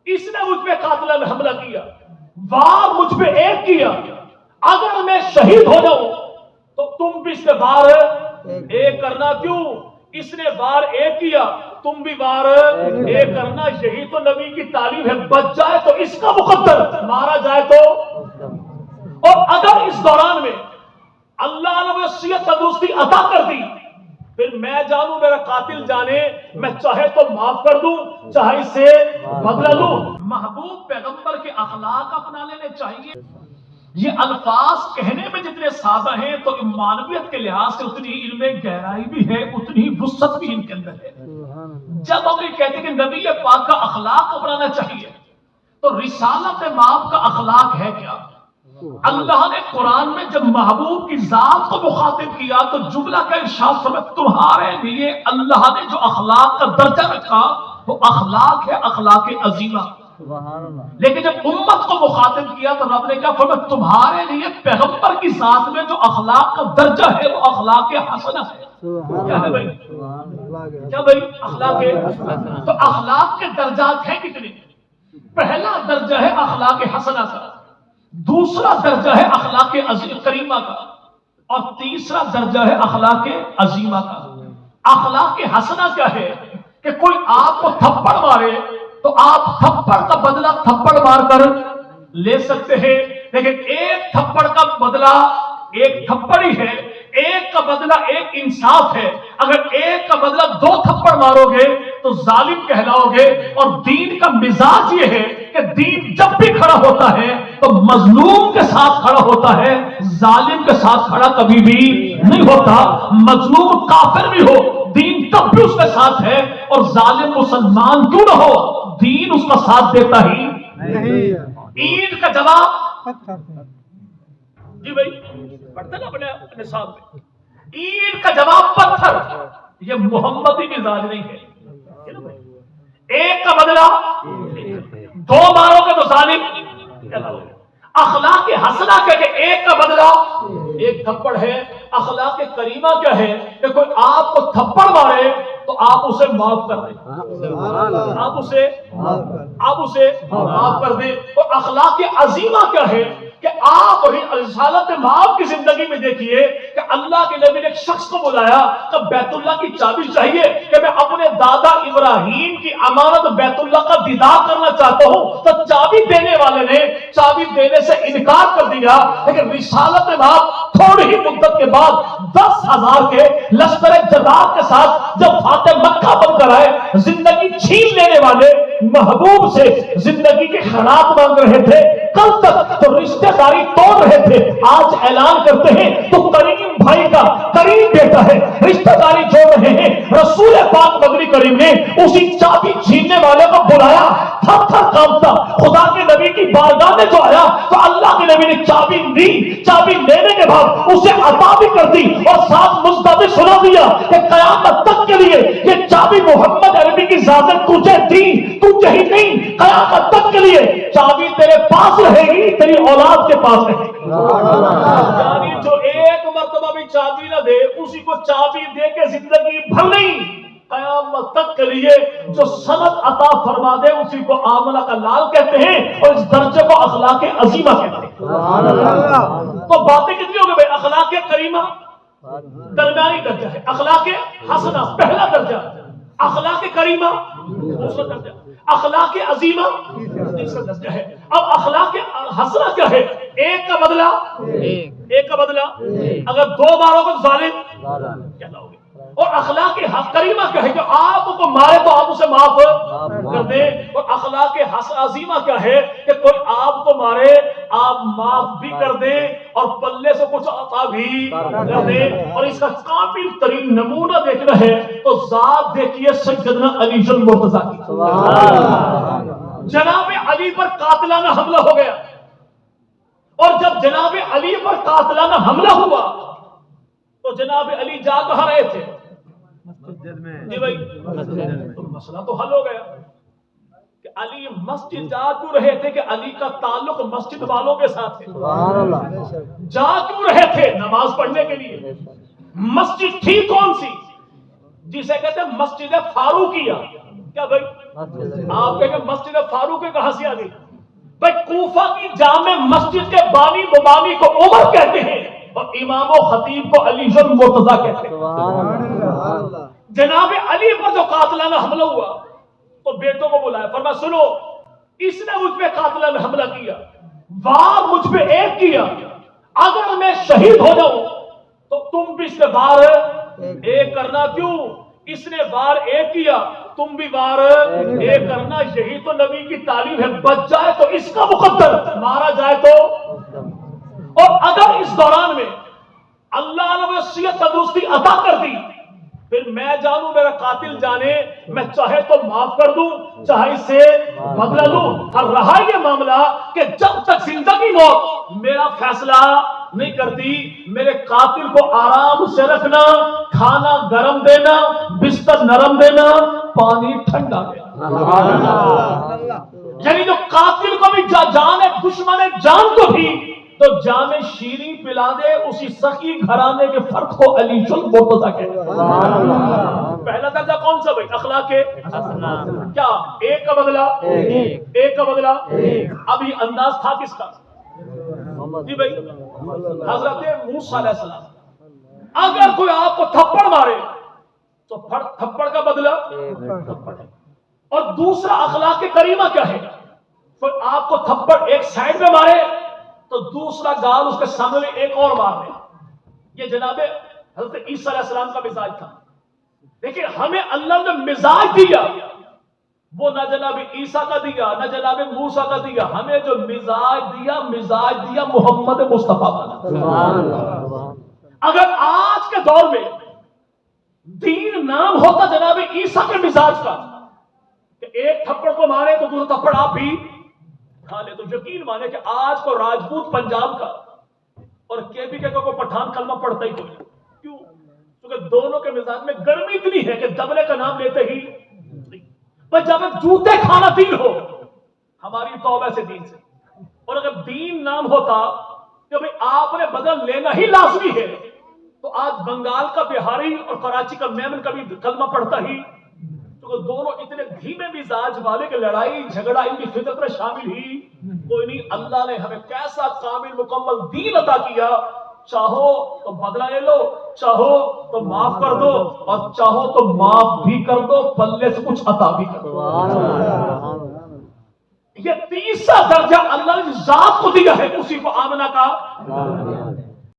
اس نے مجھ پہ قاتلانہ حملہ کیا، وار مجھ پہ ایک کیا، اگر میں شہید ہو جاؤں تو تم بھی اس پہ وار ایک کرنا، کیوں؟ اس نے وار ایک کیا، تم بھی وار ایک کرنا۔ یہی تو نبی کی تعلیم ہے، بچ جائے تو اس کا مقدر، مارا جائے تو۔ اور اگر اس دوران میں اللہ نے مجھے صحت تندرستی عطا کر دی، پھر میں جانوں میرا قاتل جانے، میں چاہے تو معاف کر دوں، چاہے اس سے بدلہ لوں۔ محبوب پیغمبر کے اخلاق اپنا لینے چاہیے۔ یہ الفاظ کہنے میں جتنے سادہ ہیں تو معنویت کے لحاظ سے اتنی ان میں گہرائی بھی ہے، اتنی وسعت بھی ان کے اندر ہے۔ جب ہم یہ کہتے ہیں کہ نبی پاک کا اخلاق اپنانا چاہیے، تو رسالت مآب کا اخلاق ہے کیا؟ اللہ نے قرآن میں جب محبوب کی ذات کو مخاطب کیا تو جملہ کا ارشاد فرمایا تمہارے لیے اللہ نے جو اخلاق کا درجہ رکھا وہ اخلاق ہے، اخلاق عظیمہ۔ لیکن جب امت کو مخاطب کیا تو رب نے کیا فرمایا تمہارے لیے پیغمبر کی ذات میں جو اخلاق کا درجہ ہے وہ اخلاق حسنہ ہے۔ کیا ہے بھائی؟ کیا بھائی؟ اخلاق ہے۔ تو اخلاق کے درجات ہیں کتنے؟ پہلا درجہ ہے اخلاق حسنہ کا، دوسرا درجہ ہے اخلاق کریمہ کا، اور تیسرا درجہ ہے اخلاق عظیمہ کا۔ اخلاق حسنہ کیا ہے؟ کہ کوئی آپ کو تھپڑ مارے تو آپ تھپڑ کا بدلہ تھپڑ مار کر لے سکتے ہیں، لیکن ایک تھپڑ کا بدلہ ایک تھپڑ ہی ہے، ایک کا بدلہ ایک انصاف ہے۔ اگر ایک کا بدلہ دو تھپڑ مارو گے تو ظالم کہلاؤ گے۔ اور دین کا مزاج یہ ہے کہ دین جب بھی کھڑا ہوتا ہے تو مظلوم کے ساتھ کھڑا ہوتا ہے، ظالم کے ساتھ کھڑا کبھی بھی نہیں ہوتا۔ مظلوم کافر بھی ہو دین تب بھی اس کے ساتھ ہے، اور ظالم مسلمان کیوں نہ ہو دین اس کا ساتھ دیتا ہی نہیں۔ عید کا جواب جی بھائی پڑھتے نا اپنے ساتھ میں، عید کا جواب پتھر، یہ محمدی مزاج نہیں ہے۔ ایک کا بدلہ دو مارو گے تو ظالم کہلاؤ گے۔ اخلاق حسنہ کیا کہ ایک کا بدلہ ایک تھپڑ ہے۔ اخلاق کریمہ کیا ہے کہ کوئی آپ کو تھپڑ مارے تو آپ اسے معاف کر دیں، آپ اسے معاف کر دیں۔ اور اخلاق عظیمہ کیا ہے کہ آپ رسالت مآب کی زندگی میں دیکھیے کہ اللہ کے نبی نے ایک شخص کو بلایا کہ بیت اللہ کی چابی چاہیے، کہ میں اپنے دادا ابراہیم کی امانت بیت اللہ کا دیدار کرنا چاہتا ہوں۔ تو چابی دینے والے نے چابی دینے سے انکار کر دیا، لیکن رسالت مآب تھوڑی ہی مدت کے بعد 10,000 کے لشکر جرار کے ساتھ جب فاتح مکہ بن کر آئے، زندگی چھین لینے والے محبوب سے زندگی کے خیرات مانگ رہے تھے، کل تک تو رشتہ داری توڑ رہے تھے، آج اعلان کرتے ہیں تو کریم بھائی کا کریم بیٹا ہے، رشتہ داری چھوڑ رہے ہیں۔ رسول پاک مدنی کریم نے اسی چابی چھیننے والے کو بلایا، تھر تھر کانپتا خدا کے نبی کی بارگاہ میں جو آیا تو اللہ کے نبی نے چابی دی، چابی لینے کے بعد اسے عطا بھی کر دی، اور ساتھ مصداق بھی سنا دیا کہ قیامت تک کے لیے یہ چابی محمد عربی کی ذات تجھے دی، تو یہی نہیں قیامت تک کے لیے چابی تیرے پاس رہے گی، تیری اولاد کے پاس رہے گی۔ یعنی جو ایک مرتبہ بھی چابی نہ دے اسی کو چابی دے کے زندگی بھر نہیں، قیامت تک کے لیے جو سند عطا فرما دے اسی کو آمنہ کا لال کہتے ہیں، اور اس درجے کو اخلاق عظیمہ کہتے ہیں۔ تو باتیں کتنی ہو گئی بھائی؟ اخلاق کریمہ درمیانی درجہ ہے، اخلاق حسنہ پہلا درجہ، اخلاق کریمہ دوسرا درجہ، اخلاق عظیمہ تیسرا درجہ ہے۔ اب اخلاق حسنہ کیا ہے؟ ایک کا بدلہ ایک کا بدلہ، اگر دو مارو گے ظالم کہلاؤ گے۔ اور اخلاق کریمہ کیا ہے کہ آپ کو مارے تو آپ اسے معاف کر دیں۔ اور اخلاق عظیمہ کیا ہے کہ کوئی آپ کو مارے آپ معاف بھی کر دیں اور پلے سے کچھ عطا بھی کر دیں۔ اور اس کا کامل ترین نمونہ دیکھنا ہے تو ذات دیکھیے سیدنا علی المرتضیٰ کی۔ جناب علی پر قاتلانہ حملہ ہو گیا، اور جب جناب علی پر قاتلانہ حملہ ہوا تو جناب علی جا کہاں رہے تھے؟ جی بھائی تو مسئلہ تو حل ہو گیا کہ علی مسجد جا کیوں رہے تھے؟ کہ علی کا تعلق مسجد والوں کے ساتھ ہے۔ جا کیوں رہے تھے؟ نماز پڑھنے کے لیے۔ مسجد تھی کون سی؟ جسے کہتے ہیں مسجد فاروقیہ۔ کیا بھائی؟ آپ کہیں گے مسجد فاروق کہاں سے آ گئی؟ بھائی کوفہ کی جامع مسجد کے بانی مبانی کو عمر کہتے ہیں اور امام و خطیب کو علی بن مرتضیٰ کہتے ہیں۔ جناب علی پر جو قاتلانہ حملہ ہوا تو بیٹوں کو بلایا، فرمایا سنو اس نے مجھ پہ قاتلانہ حملہ کیا، وار مجھ پہ ایک کیا، اگر میں شہید ہو جاؤں تو تم بھی اس پہ وار ایک کرنا، کیوں؟ اس نے وار ایک کیا تم بھی وار ایک کرنا، یہی تو نبی کی تعلیم ہے، بچ جائے تو اس کا مقدر، مارا جائے تو۔ اور اگر اس دوران میں اللہ نے صحت تندرستی عطا کر دی، پھر میں جانوں میرا قاتل جانے، میں چاہے تو معاف کر دوں چاہے اس سے بدلہ لوں۔ اور رہا یہ معاملہ کہ جب تک زندگی موت میرا فیصلہ نہیں کرتی، میرے قاتل کو آرام سے رکھنا، کھانا گرم دینا، بستر نرم دینا، پانی ٹھنڈا دینا۔ یعنی جو قاتل کو بھی جان ہے، دشمن ہے جان کو بھی تو جام شیریں پلا دے، اسی سخی گھرانے کے فرد کو علی جل مرتضیٰ کہتے ہیں۔ پہلا درجہ کون سا بھائی؟ اخلاق کیا؟ ایک کا بدلہ ایک کا بدلہ اب یہ انداز تھا کس کا؟ جی بھائی حضرت موسیٰ علیہ السلام، اگر کوئی آپ کو تھپڑ مارے تو تھپڑ کا بدلہ تھپڑ ہے۔ اور دوسرا اخلاق کریمہ کیا ہے؟ کوئی آپ کو تھپڑ ایک سائڈ میں مارے تو دوسرا گال اس کے سامنے ایک اور مار دے۔ یہ جناب حضرت عیسیٰ علیہ السلام کا مزاج تھا۔ لیکن ہمیں اللہ نے مزاج دیا وہ نہ جناب عیسیٰ کا دیا نہ جناب موسیٰ کا دیا، ہمیں جو مزاج دیا محمد مصطفیٰ کا۔ اگر آج کے دور میں دین نام ہوتا جناب عیسیٰ کے مزاج کا کہ ایک تھپڑ کو مارے تو دوسرا تھپڑ آپ بھی کھا لے، تو یقین مانے کہ آج کو راجپوت پنجاب کا اور کے پی کے کو پٹھان کلمہ پڑھتا ہی کوئی، کیوں؟ کیونکہ دونوں کے مزاج میں گرمی اتنی ہے کہ دبلے کا نام لیتے ہی بس جب جوتے کھانا دین ہو، ہماری توبہ سے دین سے، اور اگر دین نام ہوتا کہ بھئی آپ نے بدل لینا ہی لازمی ہے تو آج بنگال کا بہاری اور کراچی کا میمن کا بھی کلمہ پڑھتا ہی، کیونکہ دونوں اتنے دھیمے مزاج والے کہ لڑائی جھگڑا ان کی فطرت میں شامل ہی کوئی نہیں۔ اللہ نے ہمیں کیسا کامل مکمل دین عطا کیا، چاہو تو بدلہ لے لو، چاہو تو معاف کر دو، اور چاہو تو معاف بھی کر دو، پلے سے کچھ عطا بھی کر دو۔ یہ تیسرا درجہ اللہ نے ذات کو دیا ہے، اسی کو آمنہ کا